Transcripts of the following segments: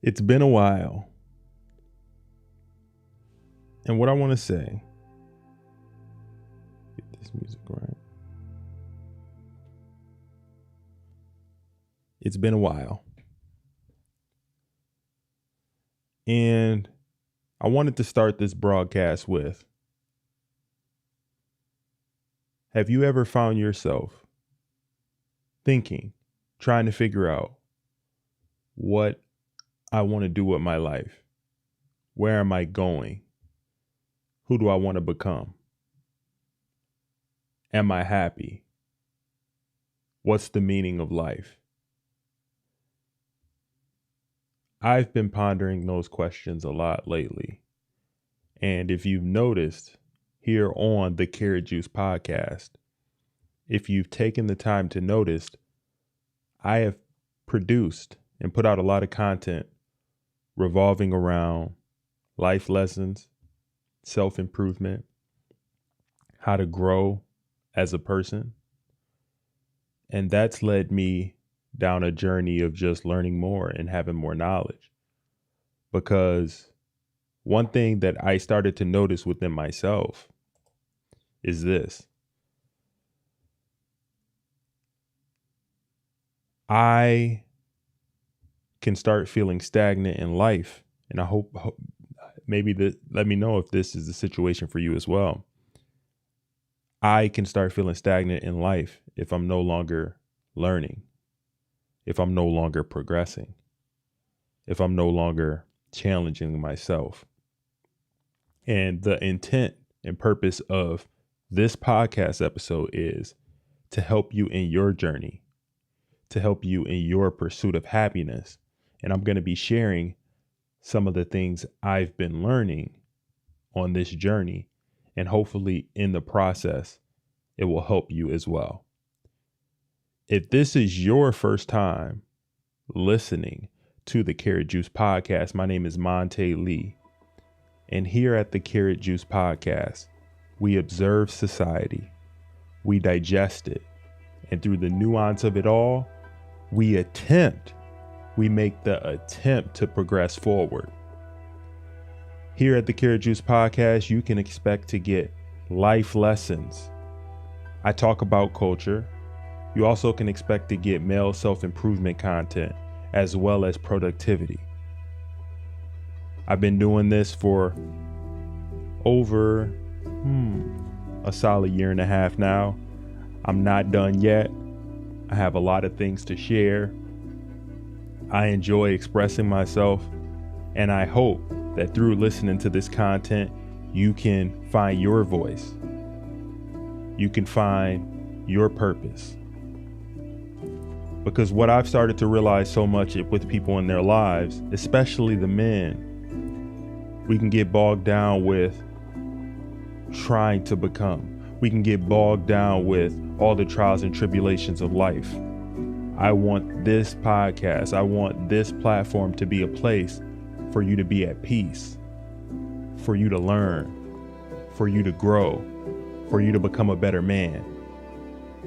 It's been a while. And what I want to say, get this music right. It's been a while. And I wanted to start this broadcast with, have you ever found yourself thinking, trying to figure out what I want to do with my life? Where am I going? Who do I want to become? Am I happy? What's the meaning of life? I've been pondering those questions a lot lately. And if you've noticed here on the Karat Juice podcast, if you've taken the time to notice, I have produced and put out a lot of content revolving around life lessons, self-improvement, how to grow as a person. And that's led me down a journey of just learning more and having more knowledge. Because one thing that I started to notice within myself is this. I can start feeling stagnant in life. And I hope maybe let me know if this is the situation for you as well. I can start feeling stagnant in life if I'm no longer learning, if I'm no longer progressing, if I'm no longer challenging myself. And the intent and purpose of this podcast episode is to help you in your journey, to help you in your pursuit of happiness. And I'm going to be sharing some of the things I've been learning on this journey. And hopefully in the process, it will help you as well. If this is your first time listening to the Karat Juice podcast, my name is Monte Lee. And here at the Karat Juice podcast, we observe society, we digest it, and through the nuance of it all, we make the attempt to progress forward. Here at the Karat Juice podcast, you can expect to get life lessons. I talk about culture. You also can expect to get male self-improvement content as well as productivity. I've been doing this for over a solid year and a half now. I'm not done yet. I have a lot of things to share. I enjoy expressing myself, and I hope that through listening to this content, you can find your voice. You can find your purpose. Because what I've started to realize so much with people in their lives, especially the men, we can get bogged down with trying to become. We can get bogged down with all the trials and tribulations of life. I want this podcast, I want this platform to be a place for you to be at peace, for you to learn, for you to grow, for you to become a better man.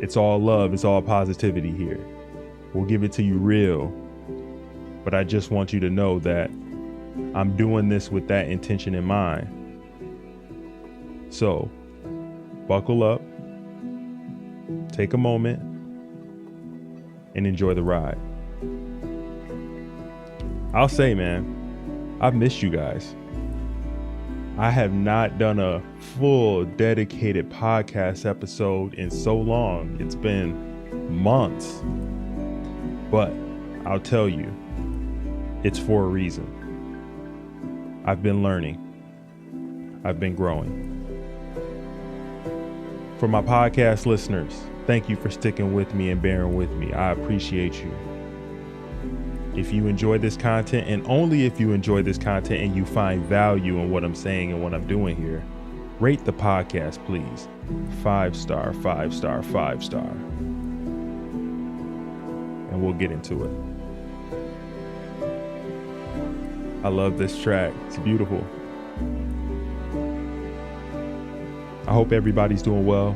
It's all love, it's all positivity here. We'll give it to you real, but I just want you to know that I'm doing this with that intention in mind. So, buckle up, take a moment, and enjoy the ride. I'll say, man, I've missed you guys. I have not done a full dedicated podcast episode in so long. It's been months. But I'll tell you, it's for a reason. I've been learning. I've been growing. For my podcast listeners, thank you for sticking with me and bearing with me. I appreciate you. If you enjoy this content, and only if you enjoy this content and you find value in what I'm saying and what I'm doing here, rate the podcast, please. 5-star, 5-star, 5-star. And we'll get into it. I love this track. It's beautiful. I hope everybody's doing well.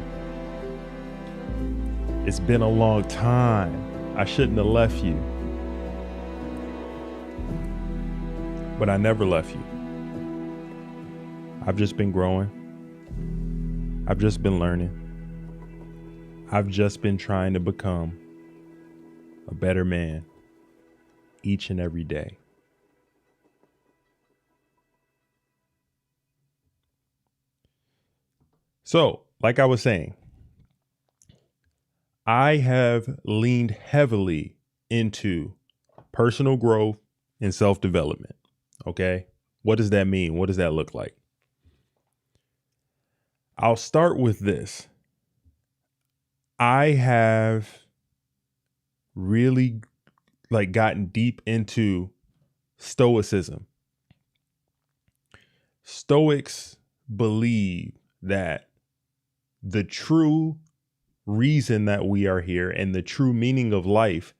It's been a long time. I shouldn't have left you. but I never left you. I've just been growing. I've just been learning. I've just been trying to become a better man each and every day. So, like I was saying, I have leaned heavily into personal growth and self-development. Okay. What does that mean? What does that look like? I'll start with this. I have really gotten deep into Stoicism. Stoics believe that the true reason that we are here and the true meaning of life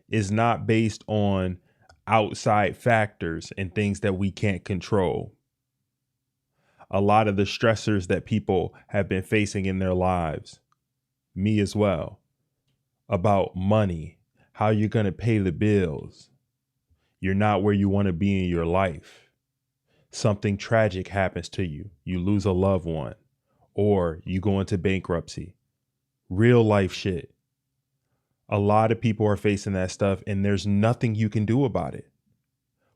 is not based on outside factors and things that we can't control. A lot of the stressors that people have been facing in their lives, me as well, about money, how you're going to pay the bills. You're not where you want to be in your life. Something tragic happens to you. You lose a loved one, or you go into bankruptcy. Real life shit. A lot of people are facing that stuff, and there's nothing you can do about it.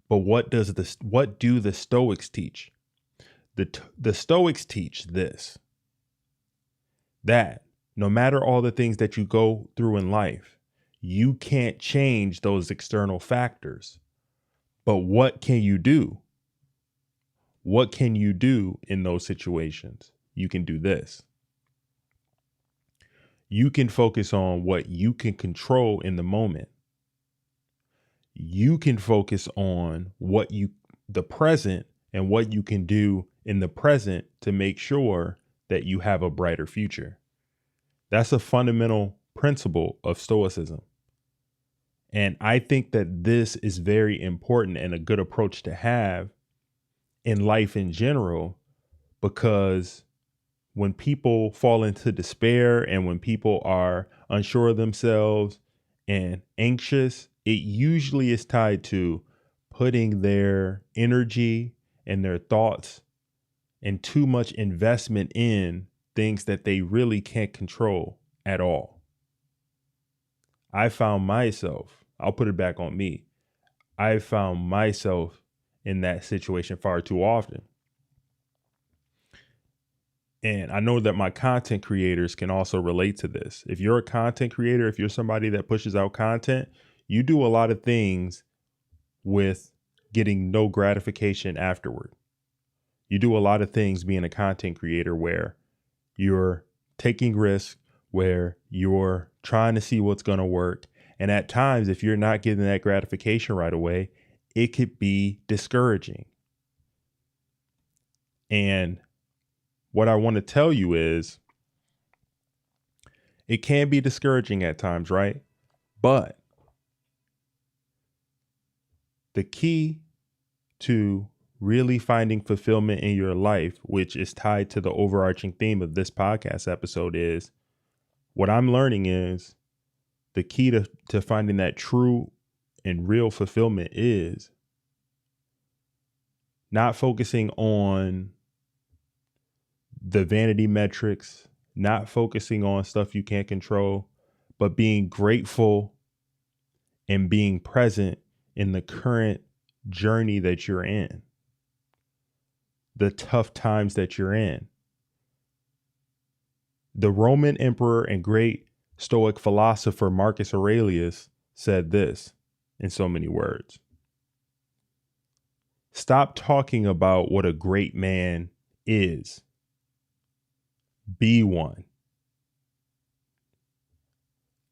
But what do the Stoics teach? The Stoics teach this, that no matter all the things that you go through in life, you can't change those external factors. But what can you do? What can you do in those situations? You can do this. You can focus on what you can control in the moment. You can focus on the present and what you can do in the present to make sure that you have a brighter future. That's a fundamental principle of Stoicism. And I think that this is very important and a good approach to have in life in general, because when people fall into despair and when people are unsure of themselves and anxious, it usually is tied to putting their energy and their thoughts and too much investment in things that they really can't control at all. I found myself, I'll put it back on me, I found myself in that situation far too often. And I know that my content creators can also relate to this. If you're a content creator, if you're somebody that pushes out content, you do a lot of things with getting no gratification afterward. You do a lot of things being a content creator where you're taking risks, where you're trying to see what's going to work. And at times, if you're not getting that gratification right away, it could be discouraging. And what I want to tell you is it can be discouraging at times, right? But the key to really finding fulfillment in your life, which is tied to the overarching theme of this podcast episode, is what I'm learning is the key to finding that true and real fulfillment is not focusing on the vanity metrics, not focusing on stuff you can't control, but being grateful and being present in the current journey that you're in, the tough times that you're in. The Roman emperor and great Stoic philosopher Marcus Aurelius said this in so many words. Stop talking about what a great man is. Be one.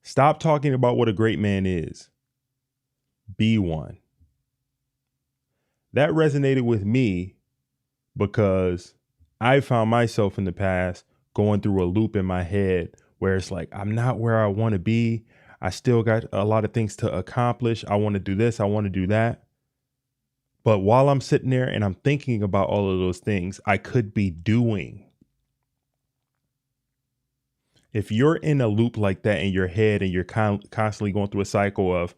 Stop talking about what a great man is. Be one. That resonated with me because I found myself in the past going through a loop in my head where it's like, I'm not where I want to be. I still got a lot of things to accomplish. I want to do this. I want to do that. But while I'm sitting there and I'm thinking about all of those things I could be doing, if you're in a loop like that in your head and you're constantly going through a cycle of,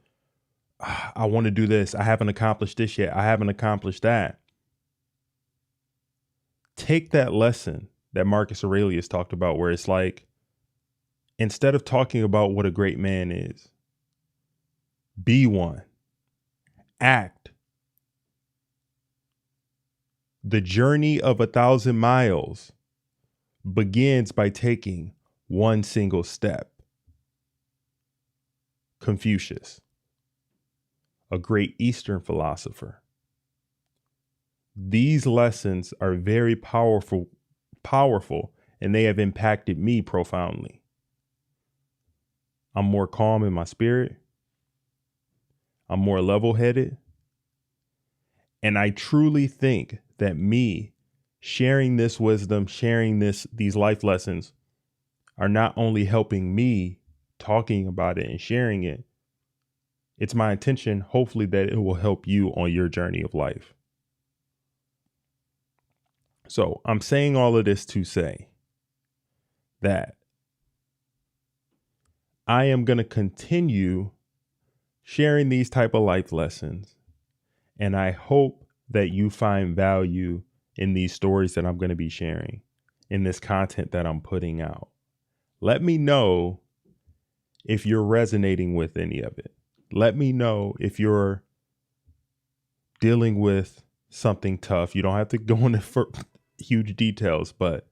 I want to do this. I haven't accomplished this yet. I haven't accomplished that. Take that lesson that Marcus Aurelius talked about, where it's like, instead of talking about what a great man is, be one, act. The journey of 1,000 miles begins by taking one single step. Confucius, a great Eastern philosopher. These lessons are very powerful, and they have impacted me profoundly. I'm more calm in my spirit. I'm more level-headed. And I truly think that me sharing this wisdom, sharing these life lessons are not only helping me talking about it and sharing it. It's my intention, hopefully, that it will help you on your journey of life. So I'm saying all of this to say that I am going to continue sharing these type of life lessons. And I hope that you find value in these stories that I'm going to be sharing, in this content that I'm putting out. Let me know if you're resonating with any of it. Let me know if you're dealing with something tough. You don't have to go into for huge details, but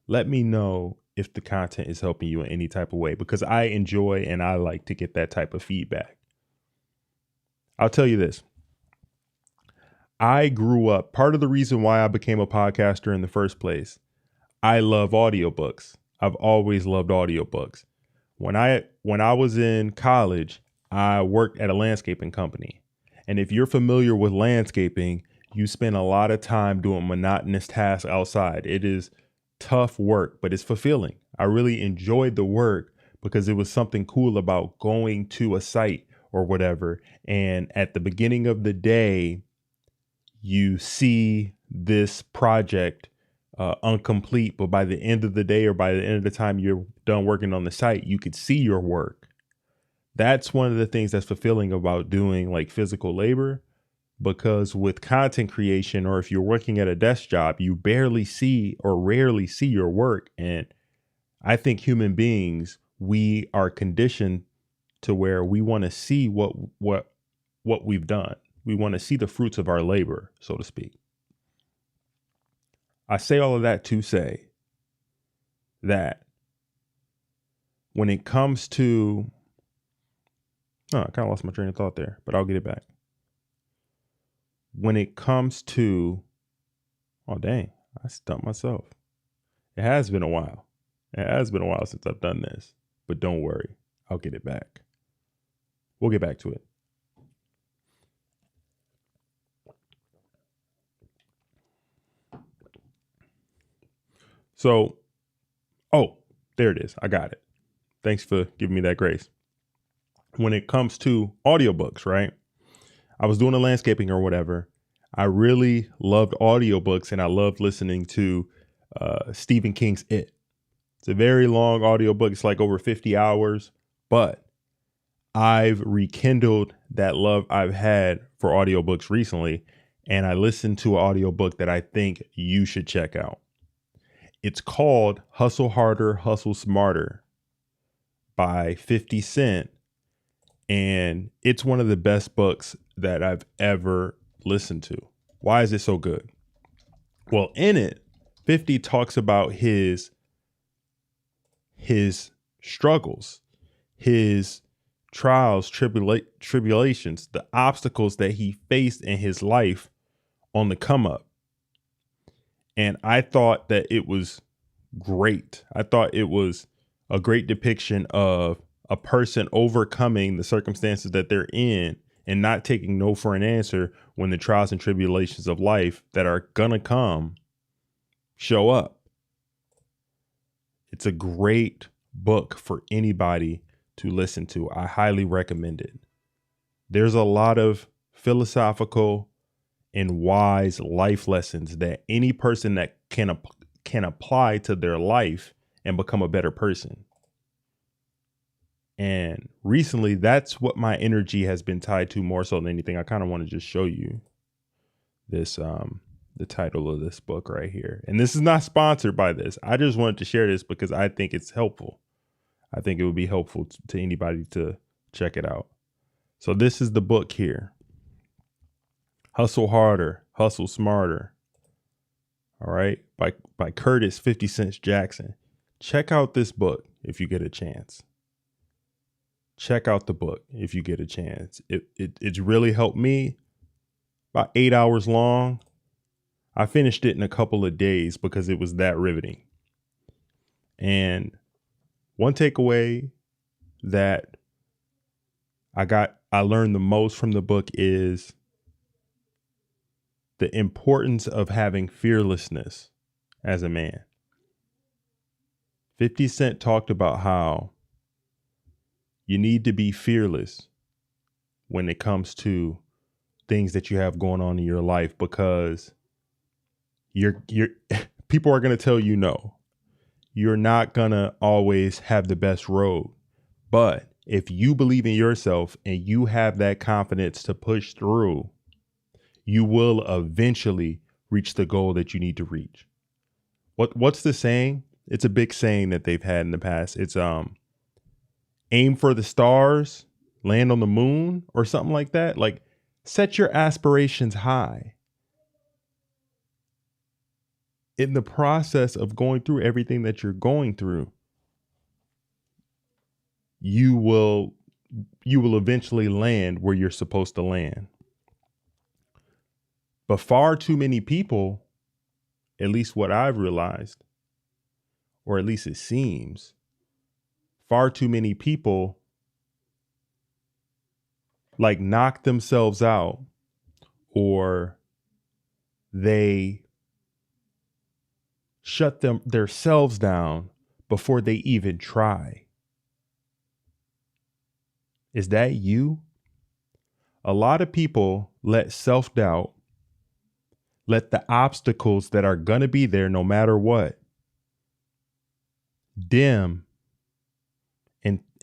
let me know if the content is helping you in any type of way, because I enjoy and I like to get that type of feedback. I'll tell you this. I grew up, part of the reason why I became a podcaster in the first place, I love audiobooks. I've always loved audiobooks. When I was in college, I worked at a landscaping company. And if you're familiar with landscaping, you spend a lot of time doing monotonous tasks outside. It is tough work, but it's fulfilling. I really enjoyed the work because it was something cool about going to a site or whatever. And at the beginning of the day, you see this project incomplete, but by the end of the day or by the end of the time you're done working on the site, you could see your work. That's one of the things that's fulfilling about doing like physical labor, because with content creation, or if you're working at a desk job, you barely see or rarely see your work. And I think human beings, we are conditioned to where we want to see what we've done. We want to see the fruits of our labor, so to speak. I say all of that to say that when it comes to, I kind of lost my train of thought there, but I'll get it back. When it comes to, oh dang, I stumped myself. It has been a while. It has been a while since I've done this, but don't worry, I'll get it back. We'll get back to it. So, oh, there it is. I got it. Thanks for giving me that grace. When it comes to audiobooks, right? I was doing a landscaping or whatever. I really loved audiobooks, and I loved listening to Stephen King's It. It's a very long audiobook. It's like over 50 hours, but I've rekindled that love I've had for audiobooks recently, and I listened to an audiobook that I think you should check out. It's called Hustle Harder, Hustle Smarter by 50 Cent. And it's one of the best books that I've ever listened to. Why is it so good? Well, in it, 50 talks about his struggles, his trials, tribulations, the obstacles that he faced in his life on the come up. And I thought that it was great. I thought it was a great depiction of a person overcoming the circumstances that they're in and not taking no for an answer when the trials and tribulations of life that are gonna come show up. It's a great book for anybody to listen to. I highly recommend it. There's a lot of philosophical and wise life lessons that any person that can apply to their life and become a better person. And recently, that's what my energy has been tied to more so than anything. I kind of want to just show you this, the title of this book right here. And this is not sponsored by this. I just wanted to share this because I think it's helpful. I think it would be helpful to anybody to check it out. So this is the book here. Hustle Harder, Hustle Smarter. All right. By Curtis 50 Cent Jackson. Check out this book if you get a chance. Check out the book if you get a chance. It's really helped me. About 8 hours long. I finished it in a couple of days because it was that riveting. And one takeaway that I learned the most from the book is the importance of having fearlessness as a man. 50 Cent talked about how you need to be fearless when it comes to things that you have going on in your life, because you're people are going to tell you no. You're not going to always have the best road. But if you believe in yourself and you have that confidence to push through, you will eventually reach the goal that you need to reach. What's the saying? It's a big saying that they've had in the past. It's aim for the stars, land on the moon, or something like that. Like, set your aspirations high. In the process of going through everything that you're going through, you will eventually land where you're supposed to land. But far too many people, at least what I've realized, or at least it seems, far too many people like knock themselves out, or they shut themselves down before they even try. Is that you? A lot of people let self-doubt, let the obstacles that are going to be there no matter what, dim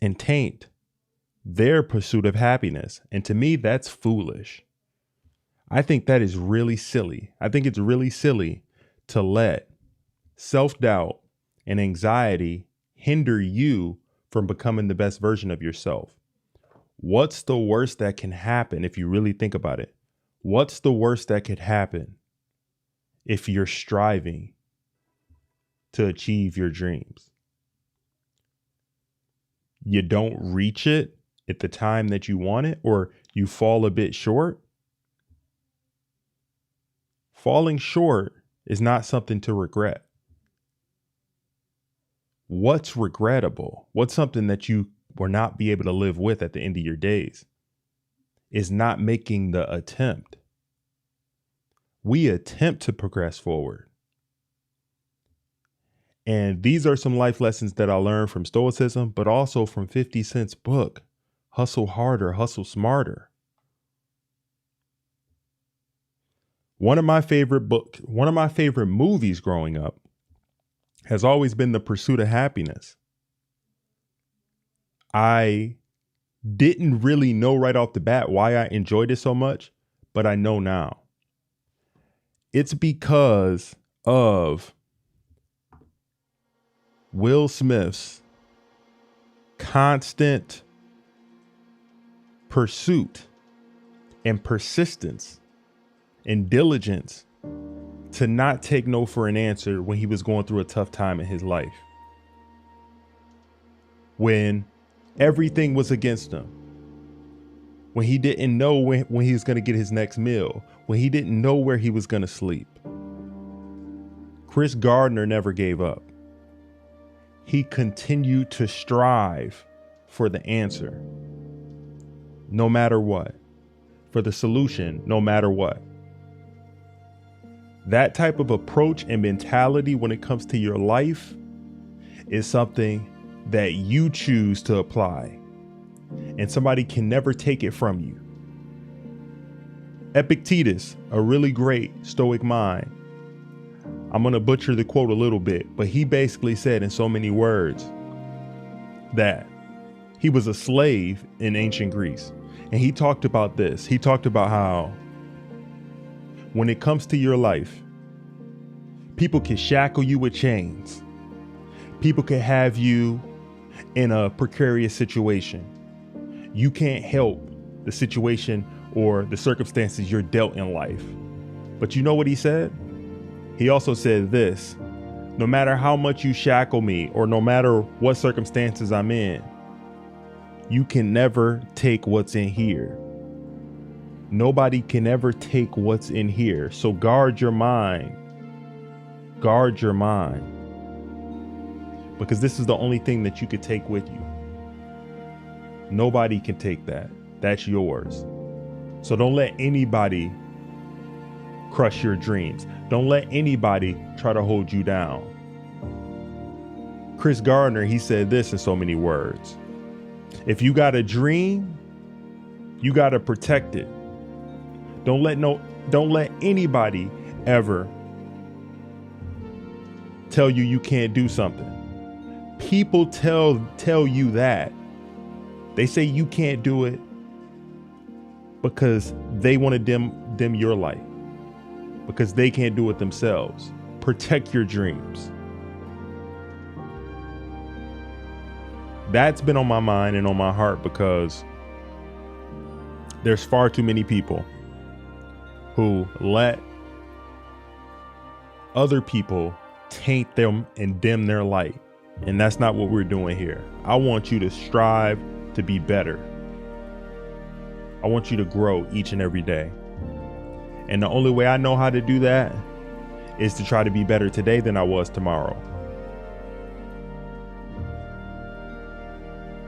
and taint their pursuit of happiness. And to me, that's foolish. I think that is really silly. I think it's really silly to let self-doubt and anxiety hinder you from becoming the best version of yourself. What's the worst that can happen if you really think about it? What's the worst that could happen if you're striving to achieve your dreams? You don't reach it at the time that you want it, or you fall a bit short. Falling short is not something to regret. What's regrettable? What's something that you will not be able to live with at the end of your days? Is not making the attempt. We attempt to progress forward. And these are some life lessons that I learned from Stoicism, but also from 50 Cent's book, Hustle Harder, Hustle Smarter. One of my favorite movies growing up has always been The Pursuit of Happiness. I didn't really know right off the bat why I enjoyed it so much, but I know now. It's because of Will Smith's constant pursuit and persistence and diligence to not take no for an answer when he was going through a tough time in his life. When everything was against him. When he didn't know when he was going to get his next meal. When he didn't know where he was going to sleep. Chris Gardner never gave up. He continued to strive for the answer, no matter what, for the solution, no matter what. That type of approach and mentality when it comes to your life is something that you choose to apply, and somebody can never take it from you. Epictetus, a really great Stoic mind, I'm going to butcher the quote a little bit, but he basically said in so many words that He was a slave in ancient Greece. And he talked about this. He talked about how when it comes to your life, people can shackle you with chains. People can have you in a precarious situation. You can't help the situation or the circumstances you're dealt in life. But you know what he said? He also said this: no matter how much you shackle me or no matter what circumstances I'm in, you can never take what's in here. Nobody can ever take what's in here. So guard your mind. Guard your mind. Because this is the only thing that you could take with you. Nobody can take that. That's yours. So don't let anybody crush your dreams. Don't let anybody try to hold you down. Chris Gardner, he said this in so many words: if you got a dream, you got to protect it. Don't let anybody ever tell you can't do something. People tell you that. They say you can't do it because they want to dim your light, because they can't do it themselves. Protect your dreams. That's been on my mind and on my heart because there's far too many people who let other people taint them and dim their light. And that's not what we're doing here. I want you to strive to be better. I want you to grow each and every day. And the only way I know how to do that is to try to be better today than I was tomorrow.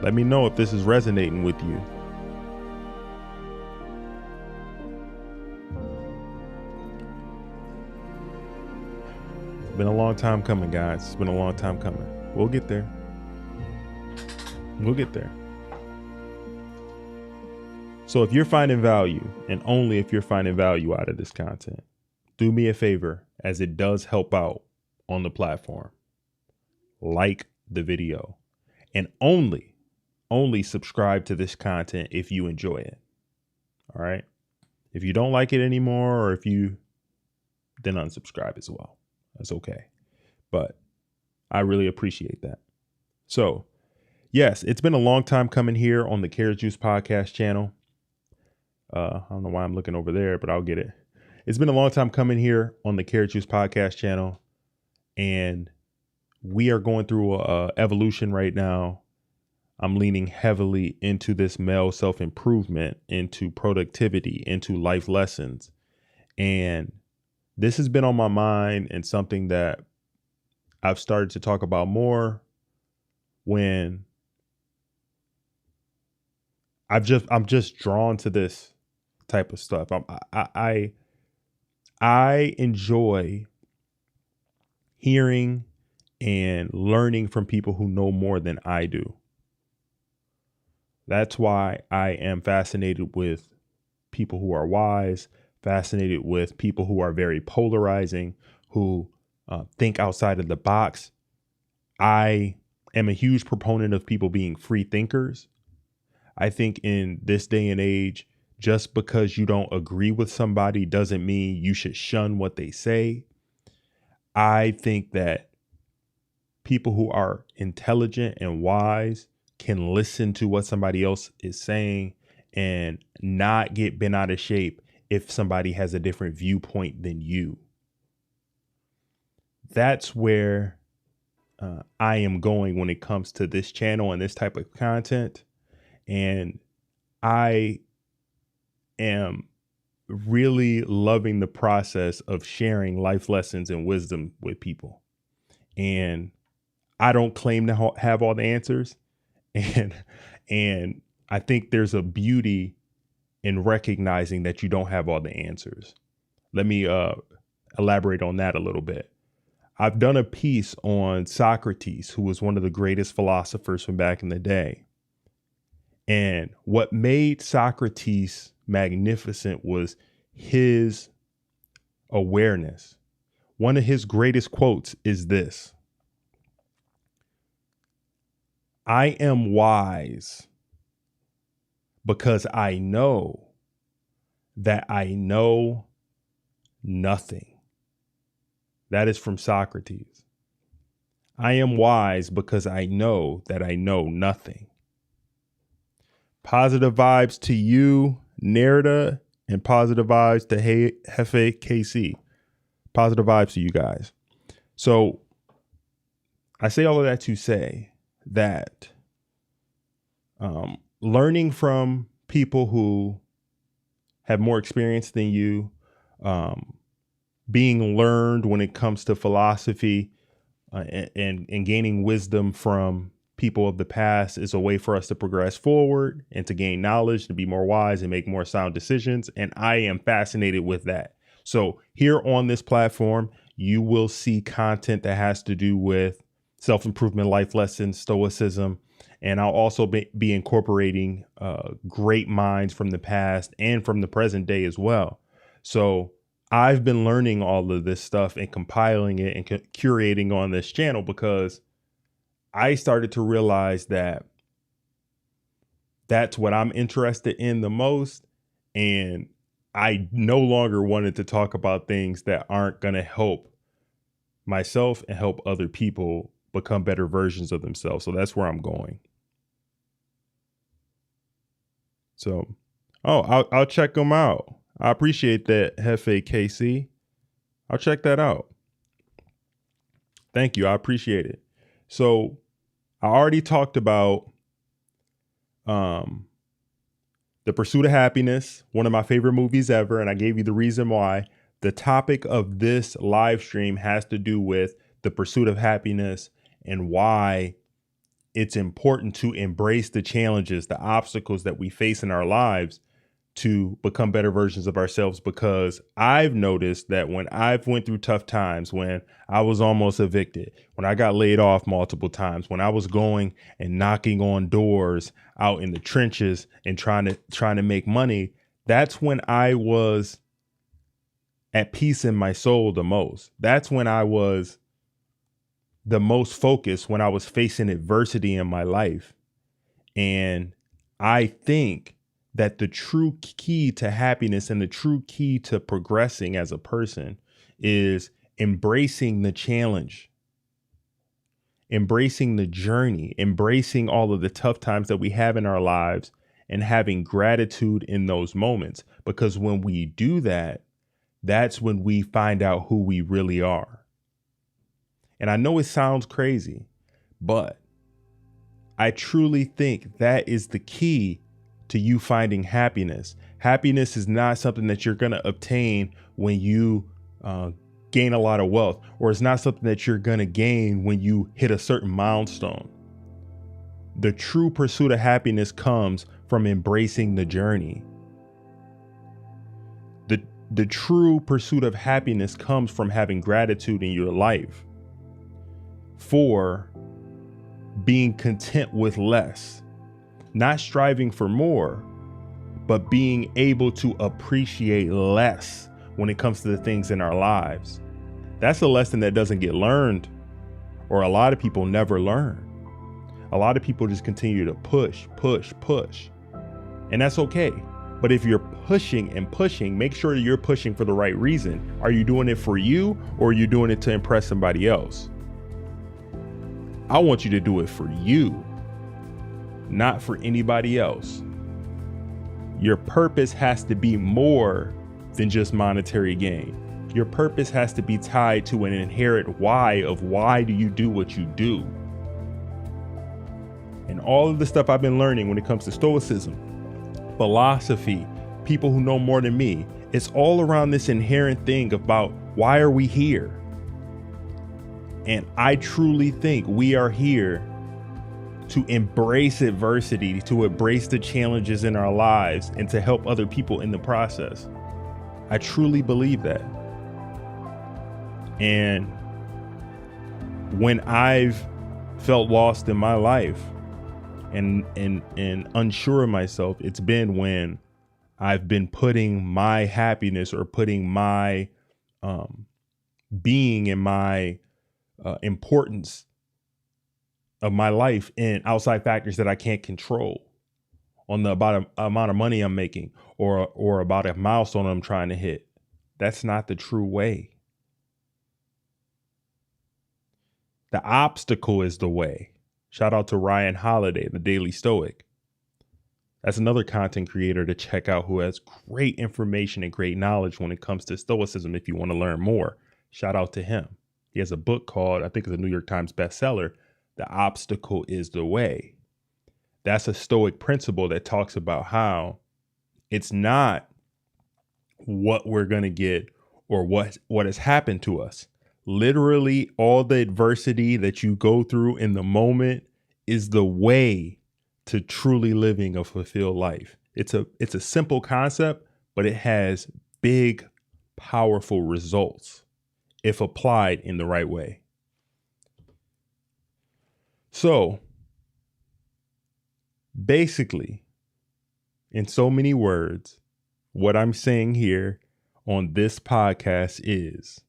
Let me know if this is resonating with you. It's been a long time coming, guys. It's been a long time coming. We'll get there. We'll get there. So if you're finding value, and only if you're finding value out of this content, do me a favor, as it does help out on the platform. Like the video, and only subscribe to this content if you enjoy it. All right. If you don't like it anymore, or then unsubscribe as well. That's okay. But I really appreciate that. So yes, it's been a long time coming here on the Carrot Juice podcast channel. I don't know why I'm looking over there, but I'll get it. It's been a long time coming here on the Carrot Juice podcast channel. And we are going through a evolution right now. I'm leaning heavily into this male self-improvement, into productivity, into life lessons. And this has been on my mind and something that I've started to talk about more when I'm just drawn to this type of stuff. I enjoy hearing and learning from people who know more than I do. That's why I am fascinated with people who are wise, fascinated with people who are very polarizing, who think outside of the box. I am a huge proponent of people being free thinkers. I think in this day and age, just because you don't agree with somebody doesn't mean you should shun what they say. I think that people who are intelligent and wise can listen to what somebody else is saying and not get bent out of shape if somebody has a different viewpoint than you. That's where I am going when it comes to this channel and this type of content. And I am really loving the process of sharing life lessons and wisdom with people. And I don't claim to have all the answers. And I think there's a beauty in recognizing that you don't have all the answers. Let me elaborate on that a little bit. I've done a piece on Socrates, who was one of the greatest philosophers from back in the day. And what made Socrates magnificent was his awareness. One of his greatest quotes is this: I am wise because I know that I know nothing. That is from Socrates. I am wise because I know that I know nothing. Positive vibes to you, Nerida, and positive vibes to Hefe KC. Positive vibes to you guys. So I say all of that to say that learning from people who have more experience than you, being learned when it comes to philosophy, and gaining wisdom from people of the past is a way for us to progress forward and to gain knowledge, to be more wise and make more sound decisions. And I am fascinated with that. So here on this platform, you will see content that has to do with self-improvement, life lessons, stoicism. And I'll also be incorporating great minds from the past and from the present day as well. So I've been learning all of this stuff and compiling it and curating on this channel because I started to realize that that's what I'm interested in the most. And I no longer wanted to talk about things that aren't going to help myself and help other people become better versions of themselves. So that's where I'm going. So, I'll check them out. I appreciate that, Hefe KC. I'll check that out. Thank you. I appreciate it. So I already talked about The Pursuit of Happiness, one of my favorite movies ever, and I gave you the reason why. The topic of this live stream has to do with the pursuit of happiness and why it's important to embrace the challenges, the obstacles that we face in our lives to become better versions of ourselves. Because I've noticed that when I've went through tough times, when I was almost evicted, when I got laid off multiple times, when I was going and knocking on doors out in the trenches and trying to make money, that's when I was at peace in my soul the most. That's when I was the most focused, when I was facing adversity in my life. And I think that the true key to happiness and the true key to progressing as a person is embracing the challenge, embracing the journey, embracing all of the tough times that we have in our lives and having gratitude in those moments. Because when we do that, that's when we find out who we really are. And I know it sounds crazy, but I truly think that is the key to you finding happiness. Happiness is not something that you're going to obtain when you gain a lot of wealth, or it's not something that you're going to gain when you hit a certain milestone. The true pursuit of happiness comes from embracing the journey. The true pursuit of happiness comes from having gratitude in your life, for being content with less, not striving for more, but being able to appreciate less when it comes to the things in our lives. That's a lesson that doesn't get learned, or a lot of people never learn. A lot of people just continue to push. And that's okay. But if you're pushing and pushing, make sure that you're pushing for the right reason. Are you doing it for you, or are you doing it to impress somebody else? I want you to do it for you, not for anybody else. Your purpose has to be more than just monetary gain. Your purpose has to be tied to an inherent why of why do you do what you do. And all of the stuff I've been learning when it comes to stoicism, philosophy, people who know more than me, it's all around this inherent thing about why are we here? And I truly think we are here to embrace adversity, to embrace the challenges in our lives, and to help other people in the process. I truly believe that. And when I've felt lost in my life and unsure of myself, it's been when I've been putting my happiness or putting my being and my importance of my life and outside factors that I can't control, on the amount of money I'm making, or about a milestone I'm trying to hit. That's not the true way. The obstacle is the way. Shout out to Ryan Holiday, the Daily Stoic. That's another content creator to check out who has great information and great knowledge when it comes to Stoicism. If you want to learn more, shout out to him. He has a book called, I think it's a New York Times bestseller, The Obstacle is the Way. That's a Stoic principle that talks about how it's not what we're going to get or what has happened to us. Literally, all the adversity that you go through in the moment is the way to truly living a fulfilled life. It's a simple concept, but it has big, powerful results if applied in the right way. So basically, in so many words, what I'm saying here on this podcast is,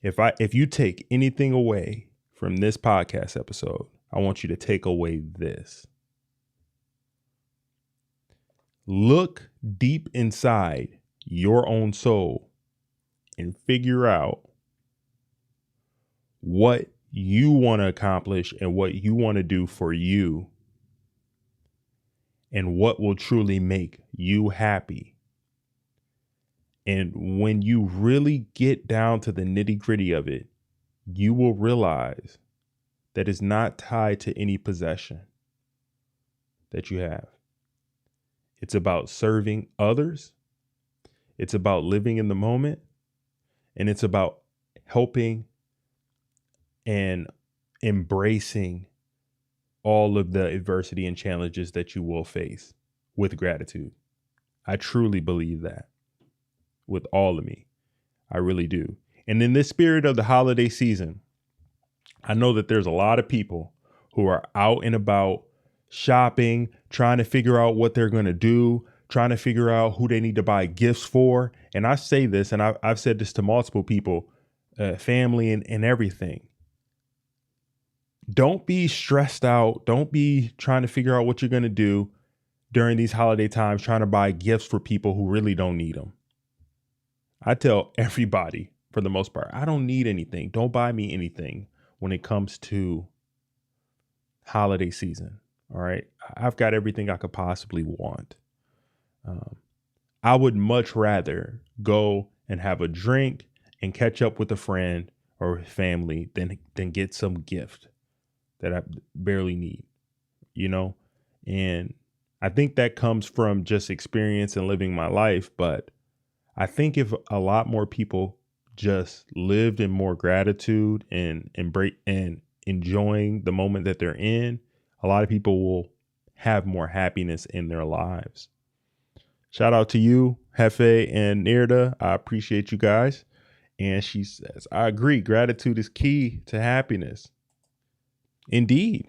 if you take anything away from this podcast episode, I want you to take away this. Look deep inside your own soul and figure out what you want to accomplish and what you want to do for you, and what will truly make you happy. And when you really get down to the nitty-gritty of it, you will realize that it's not tied to any possession that you have. It's about serving others. It's about living in the moment. And it's about helping and embracing all of the adversity and challenges that you will face with gratitude. I truly believe that with all of me. I really do. And in this spirit of the holiday season, I know that there's a lot of people who are out and about shopping, trying to figure out what they're going to do, trying to figure out who they need to buy gifts for. And I say this, and I've said this to multiple people, family and everything. Don't be stressed out. Don't be trying to figure out what you're going to do during these holiday times, trying to buy gifts for people who really don't need them. I tell everybody, for the most part, I don't need anything. Don't buy me anything when it comes to holiday season. All right. I've got everything I could possibly want. I would much rather go and have a drink and catch up with a friend or family than get some gift that I barely need, and I think that comes from just experience and living my life. But I think if a lot more people just lived in more gratitude and embrace and enjoying the moment that they're in, a lot of people will have more happiness in their lives. Shout out to you, Hefe and Nirda. I appreciate you guys. And she says, I agree. Gratitude is key to happiness. Indeed.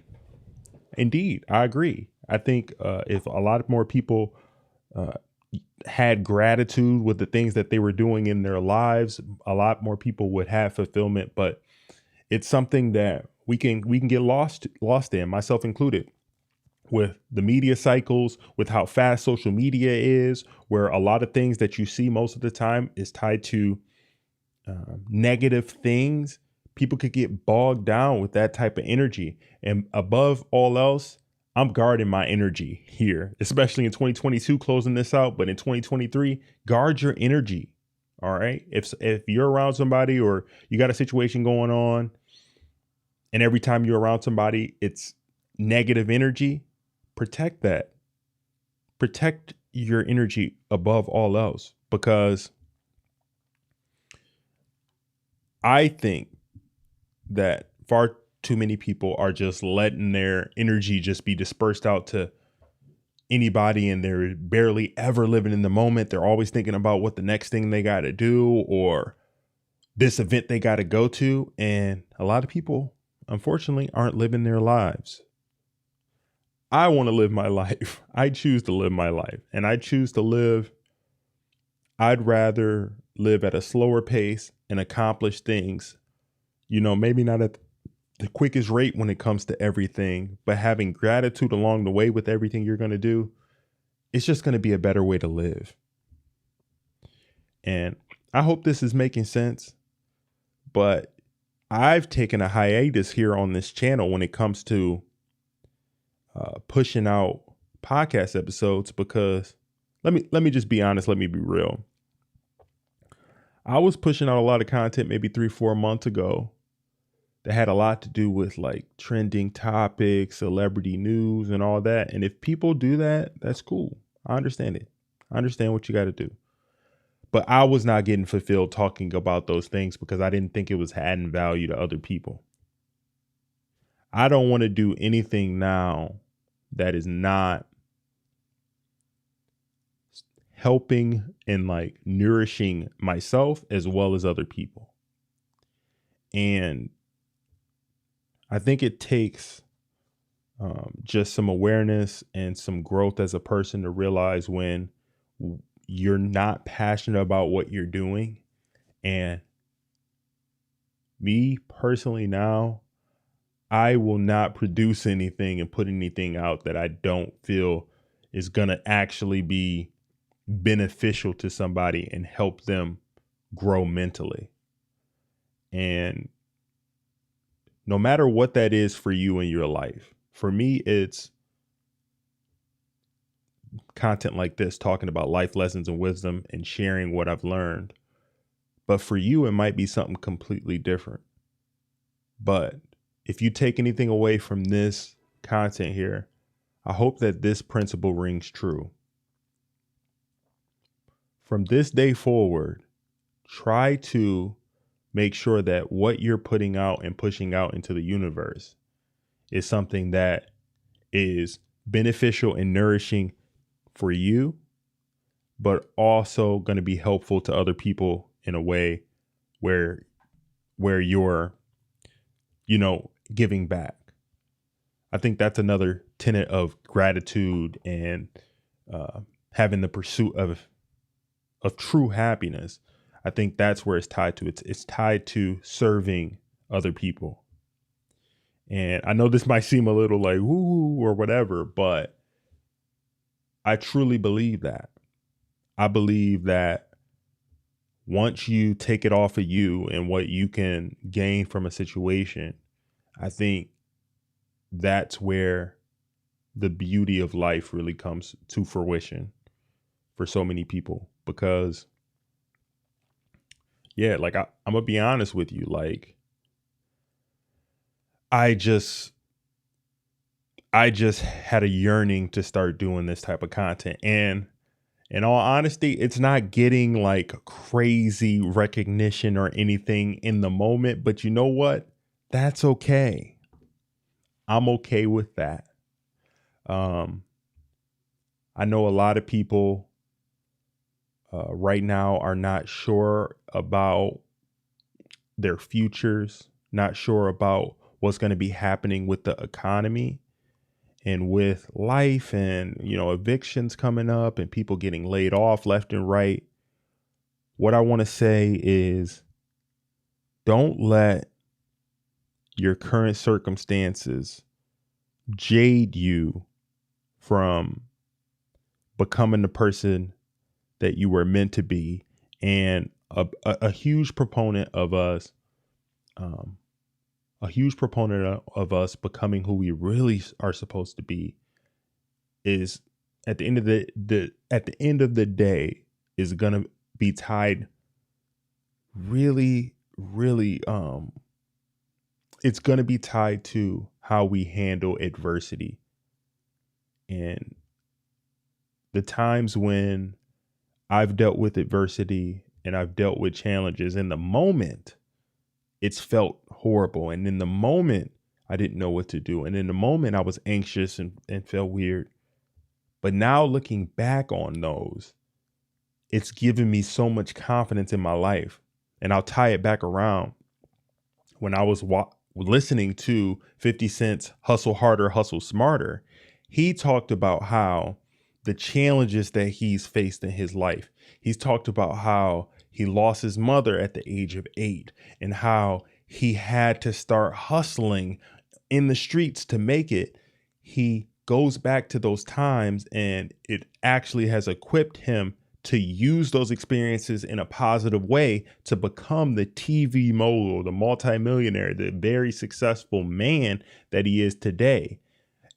I agree. I think if a lot more people had gratitude with the things that they were doing in their lives, a lot more people would have fulfillment. But it's something that we can get lost in, myself included, with the media cycles, with how fast social media is, where a lot of things that you see most of the time is tied to negative things. People could get bogged down with that type of energy. And above all else, I'm guarding my energy here, especially in 2022, closing this out. But in 2023, guard your energy. All right. If you're around somebody or you got a situation going on, and every time you're around somebody, it's negative energy, protect that. Protect your energy above all else, because I think that far too many people are just letting their energy just be dispersed out to anybody, and they're barely ever living in the moment. They're always thinking about what the next thing they got to do or this event they got to go to. And a lot of people, unfortunately, aren't living their lives. I want to live my life. I choose to live my life, and I choose to live. I'd rather live at a slower pace and accomplish things, maybe not at the quickest rate when it comes to everything, but having gratitude along the way with everything you're going to do, it's just going to be a better way to live. And I hope this is making sense, but I've taken a hiatus here on this channel when it comes to pushing out podcast episodes because let me just be honest. Let me be real. I was pushing out a lot of content maybe 3-4 months ago that had a lot to do with like trending topics, celebrity news and all that. And if people do that, that's cool. I understand it. I understand what you got to do. But I was not getting fulfilled talking about those things because I didn't think it was adding value to other people. I don't want to do anything now that is not helping and like nourishing myself as well as other people. And I think it takes just some awareness and some growth as a person to realize when you're not passionate about what you're doing. And me personally now, I will not produce anything and put anything out that I don't feel is going to actually be beneficial to somebody and help them grow mentally. And no matter what that is for you in your life, for me, it's content like this, talking about life lessons and wisdom and sharing what I've learned. But for you, it might be something completely different. But if you take anything away from this content here, I hope that this principle rings true. From this day forward, try to make sure that what you're putting out and pushing out into the universe is something that is beneficial and nourishing for you, but also going to be helpful to other people in a way where you're, giving back. I think that's another tenet of gratitude and having the pursuit of true happiness. I think that's where it's tied to. It's tied to serving other people. And I know this might seem a little like woo or whatever, but I truly believe that. I believe that once you take it off of you and what you can gain from a situation, I think that's where the beauty of life really comes to fruition for so many people. Because, yeah, like I'm gonna be honest with you, like I just had a yearning to start doing this type of content. And in all honesty, it's not getting like crazy recognition or anything in the moment, but you know what? That's okay. I'm okay with that. I know a lot of people right now are not sure about their futures, not sure about what's going to be happening with the economy and with life and, evictions coming up and people getting laid off left and right. What I want to say is don't let your current circumstances jade you from becoming the person that you were meant to be. And a huge proponent of us, becoming who we really are supposed to be is at the end of the day is gonna be tied really, really it's gonna be tied to how we handle adversity. And the times when I've dealt with adversity and I've dealt with challenges, in the moment, it's felt horrible. And in the moment, I didn't know what to do. And in the moment, I was anxious and felt weird. But now looking back on those, it's given me so much confidence in my life. And I'll tie it back around. When I was listening to 50 Cent's Hustle Harder, Hustle Smarter, he talked about how the challenges that he's faced in his life. He's talked about how he lost his mother at the age of 8 and how he had to start hustling in the streets to make it, he goes back to those times, and it actually has equipped him to use those experiences in a positive way to become the TV mogul, the multimillionaire, the very successful man that he is today.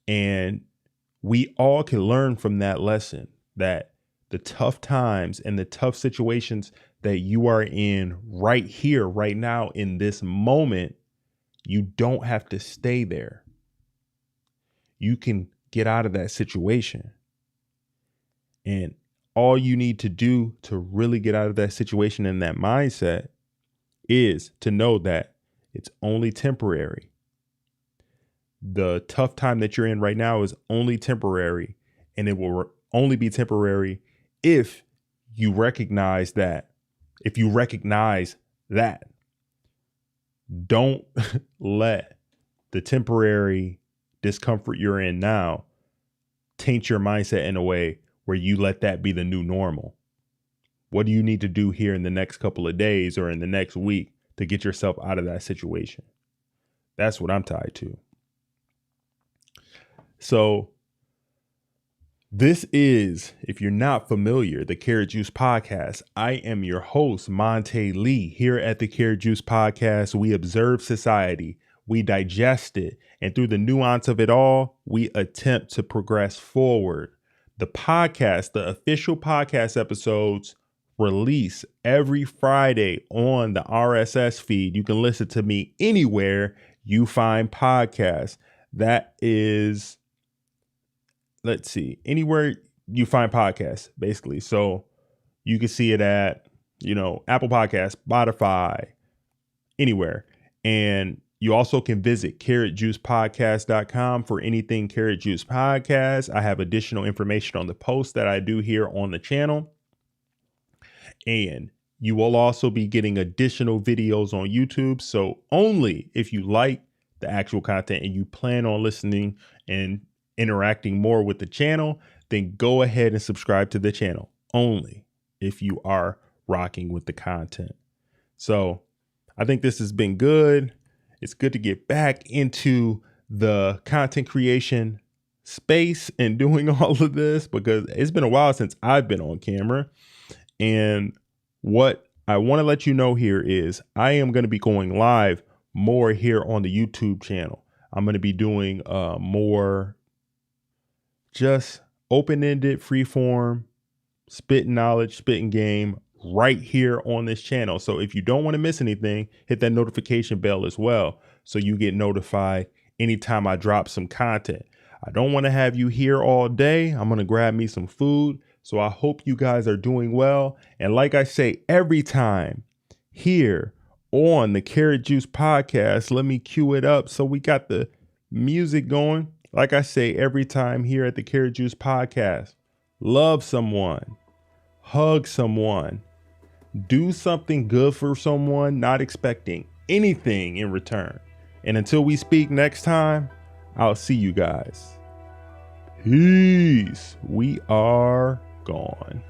And we all can learn from that lesson, that the tough times and the tough situations that you are in right here, right now, in this moment, you don't have to stay there. You can get out of that situation. And all you need to do to really get out of that situation and that mindset is to know that it's only temporary. The tough time that you're in right now is only temporary, and it will only be temporary if you recognize that. If you recognize that, don't let the temporary discomfort you're in now taint your mindset in a way where you let that be the new normal. What do you need to do here in the next couple of days or in the next week to get yourself out of that situation? That's what I'm tied to. So this is, if you're not familiar, the Carrot Juice Podcast. I am your host, Monte Lee. Here at the Carrot Juice Podcast, we observe society, we digest it, and through the nuance of it all, we attempt to progress forward. The podcast, the official podcast episodes, release every Friday on the RSS feed. You can listen to me anywhere you find podcasts. That is, let's see, anywhere you find podcasts, basically. So you can see it at, Apple Podcasts, Spotify, anywhere. And you also can visit carrotjuicepodcast.com for anything Carrot Juice Podcast. I have additional information on the posts that I do here on the channel. And you will also be getting additional videos on YouTube. So only if you like the actual content and you plan on listening and interacting more with the channel, then go ahead and subscribe to the channel. Only if you are rocking with the content. So I think this has been good. It's good to get back into the content creation space and doing all of this, because it's been a while since I've been on camera. And what I want to let you know here is I am going to be going live more here on the YouTube channel. I'm going to be doing more just open-ended, free-form, spitting knowledge, spitting game right here on this channel. So if you don't want to miss anything, hit that notification bell as well, so you get notified anytime I drop some content. I don't want to have you here all day. I'm going to grab me some food. So I hope you guys are doing well. And like I say every time here on the Carrot Juice Podcast, let me cue it up so we got the music going. Like I say every time here at the Carrot Juice Podcast, love someone, hug someone, do something good for someone, not expecting anything in return. And until we speak next time, I'll see you guys. Peace. We are gone.